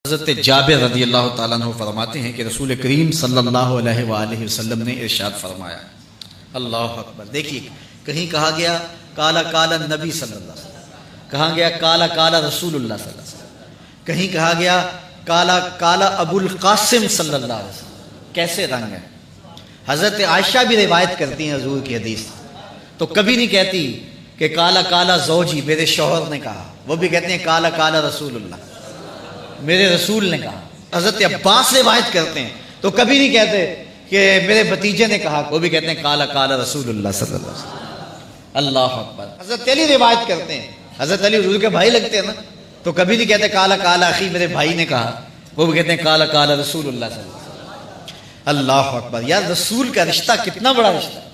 حضرت جابر رضی اللہ تعالیٰ عنہ فرماتے ہیں کہ رسول کریم صلی اللہ علیہ وآلہ وسلم نے ارشاد فرمایا، اللہ اکبر، دیکھیے کہیں کہا گیا کالا کالا نبی صلی اللہ علیہ وسلم، کہا گیا کالا کالا رسول اللہ صلی اللہ علیہ وسلم، کہیں کہا گیا کالا کالا ابو القاسم صلی اللہ علیہ وسلم۔ کیسے رنگ ہے؟ حضرت عائشہ بھی روایت کرتی ہیں حضور کی حدیث، تو کبھی نہیں کہتی کہ کالا کالا زوجی، میرے شوہر نے کہا، وہ بھی کہتے ہیں کالا کالا رسول اللہ، میرے رسول نے کہا۔ حضرت عباس روایت کرتے ہیں تو کبھی نہیں کہتے کہ میرے بھتیجے نے کہا، وہ بھی کہتے ہیں کالا کالا رسول اللہ صلی اللہ علیہ وسلم۔ اللہ اکبر۔ حضرت علی روایت کرتے ہیں، حضرت علی حضور کے بھائی لگتے ہیں نا، تو کبھی نہیں کہتے کالا کالا اخی، میرے بھائی نے کہا، وہ بھی کہتے ہیں کالا کالا رسول اللہ صلی اللہ علیہ وسلم۔ اللہ اکبر۔ یار رسول کا رشتہ کتنا بڑا رشتہ ہے۔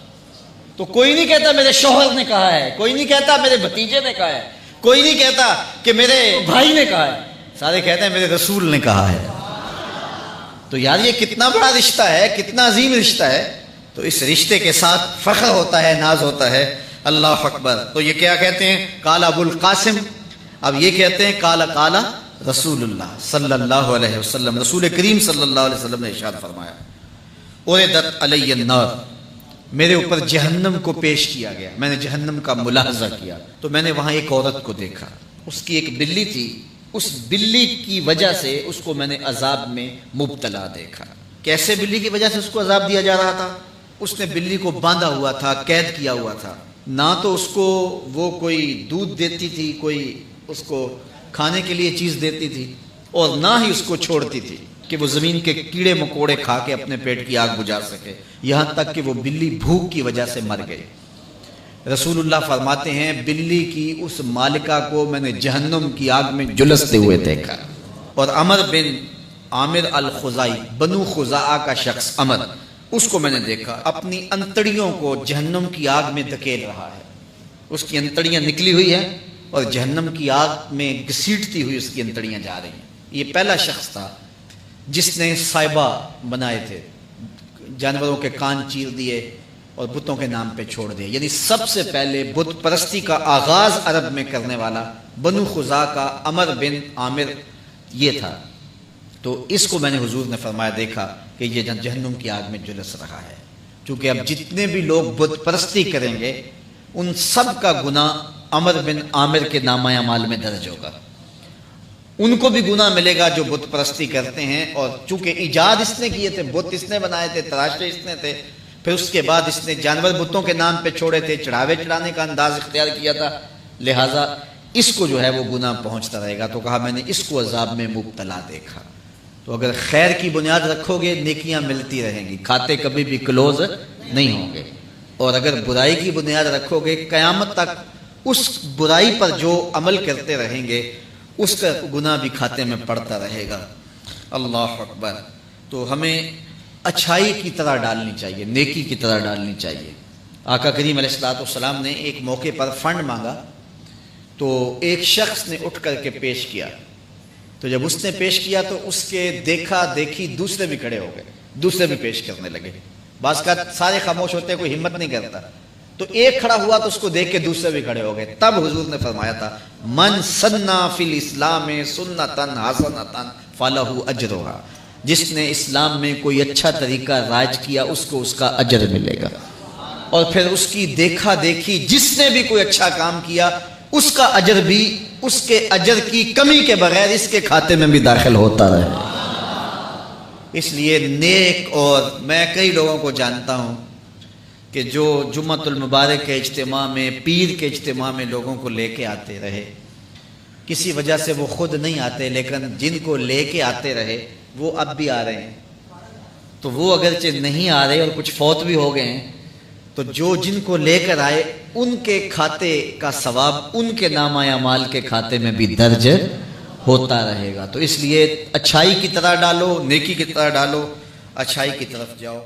تو کوئی نہیں کہتا میرے شوہر نے کہا ہے، کوئی نہیں کہتا میرے بھتیجے نے کہا ہے، کوئی نہیں کہتا کہ میرے بھائی نے کہا ہے، سارے کہتے ہیں میرے رسول نے کہا ہے۔ تو یار یہ کتنا بڑا رشتہ ہے، کتنا عظیم رشتہ ہے، تو اس رشتے کے ساتھ فخر ہوتا ہے، ناز ہوتا ہے۔ اللہ اکبر۔ تو یہ کیا کہتے ہیں؟ کالا ابو القاسم، اب یہ کہتے ہیں کالا کالا رسول اللہ صلی اللہ علیہ وسلم۔ رسول کریم صلی اللہ علیہ وسلم نے ارشاد فرمایا، اُرِدَتْ عَلَيَّ النَّارُ، میرے اوپر جہنم کو پیش کیا گیا، میں نے جہنم کا ملاحظہ کیا، تو میں نے وہاں ایک عورت کو دیکھا، اس کی ایک بلی تھی، اس بلی کی وجہ سے اس کو میں نے عذاب میں مبتلا دیکھا۔ کیسے بلی کی وجہ سے اس کو عذاب دیا جا رہا تھا؟ اس نے بلی کو باندھا ہوا تھا، قید کیا ہوا تھا، نہ تو اس کو وہ کوئی دودھ دیتی تھی، کوئی اس کو کھانے کے لیے چیز دیتی تھی، اور نہ ہی اس کو چھوڑتی تھی کہ وہ زمین کے کیڑے مکوڑے کھا کے اپنے پیٹ کی آگ بجھا سکے، یہاں تک کہ وہ بلی بھوک کی وجہ سے مر گئی۔ رسول اللہ فرماتے ہیں بلی کی اس مالکہ کو میں نے جہنم کی آگ میں جلستے ہوئے دیکھا۔ اور عمر بن عامر الخزائی، بنو خزاعہ کا شخص عمر، اس کو میں نے دیکھا اپنی انتڑیوں کو جہنم کی آگ میں دھکیل رہا ہے، اس کی انتڑیاں نکلی ہوئی ہیں اور جہنم کی آگ میں گھسیٹتی ہوئی اس کی انتڑیاں جا رہی ہیں۔ یہ پہلا شخص تھا جس نے سائبہ بنائے تھے، جانوروں کے کان چیر دیے اور بتوں کے نام پہ چھوڑ دیا، یعنی سب سے پہلے بت پرستی کا آغاز عرب میں کرنے والا بنو خزاعہ کا عمر بن عامر یہ تھا۔ تو اس کو میں نے حضور نے فرمایا دیکھا کہ یہ جہنم کی آگ میں جلس رہا ہے، کیونکہ اب جتنے بھی لوگ بت پرستی کریں گے ان سب کا گناہ عمر بن عامر کے نامہ اعمال میں درج ہوگا، ان کو بھی گناہ ملے گا جو بت پرستی کرتے ہیں۔ اور چونکہ ایجاد اس نے کیے تھے، بت اس نے بنائے تھے، تراشے اس نے تھے، پھر اس کے بعد اس نے جانور بتوں کے نام پہ چھوڑے تھے، چڑھاوے چڑھانے کا انداز اختیار کیا تھا، لہٰذا اس کو جو ہے وہ گناہ پہنچتا رہے گا۔ تو کہا میں نے اس کو عذاب میں مبتلا دیکھا۔ تو اگر خیر کی بنیاد رکھو گے نیکیاں ملتی رہیں گی، کھاتے کبھی بھی کلوز نہیں ہوں گے، اور اگر برائی کی بنیاد رکھو گے قیامت تک اس برائی پر جو عمل کرتے رہیں گے اس کا گناہ بھی کھاتے میں پڑتا رہے گا۔ اللہ اکبر۔ تو ہمیں اچھائی کی طرح ڈالنی چاہیے، نیکی کی طرح ڈالنی چاہیے۔ آقا کریم علیہ السلام نے ایک موقع پر فنڈ مانگا تو ایک شخص نے اٹھ کر کے پیش کیا، تو جب اس نے پیش کیا تو اس کے دیکھا دیکھی دوسرے بھی کھڑے ہو گئے، دوسرے بھی پیش کرنے لگے۔ بعض کا سارے خاموش ہوتے ہیں، کوئی ہمت نہیں کرتا، تو ایک کھڑا ہوا تو اس کو دیکھ کے دوسرے بھی کھڑے ہو گئے۔ تب حضور نے فرمایا تھا من سنّا فی الاسلام سنتاً حسنۃ فلہ اجرھا، جس نے اسلام میں کوئی اچھا طریقہ رائج کیا اس کو اس کا اجر ملے گا، اور پھر اس کی دیکھا دیکھی جس نے بھی کوئی اچھا کام کیا اس کا اجر بھی اس کے اجر کی کمی کے بغیر اس کے کھاتے میں بھی داخل ہوتا رہے۔ اس لیے نیک، اور میں کئی لوگوں کو جانتا ہوں کہ جو جمعۃ المبارک کے اجتماع میں، پیر کے اجتماع میں لوگوں کو لے کے آتے رہے، کسی وجہ سے وہ خود نہیں آتے لیکن جن کو لے کے آتے رہے وہ اب بھی آ رہے ہیں، تو وہ اگرچہ نہیں آ رہے اور کچھ فوت بھی ہو گئے ہیں، تو جو جن کو لے کر آئے ان کے کھاتے کا ثواب ان کے نامہ اعمال کے کھاتے میں بھی درج ہوتا رہے گا۔ تو اس لیے اچھائی کی طرح ڈالو، نیکی کی طرح ڈالو، اچھائی کی طرف جاؤ۔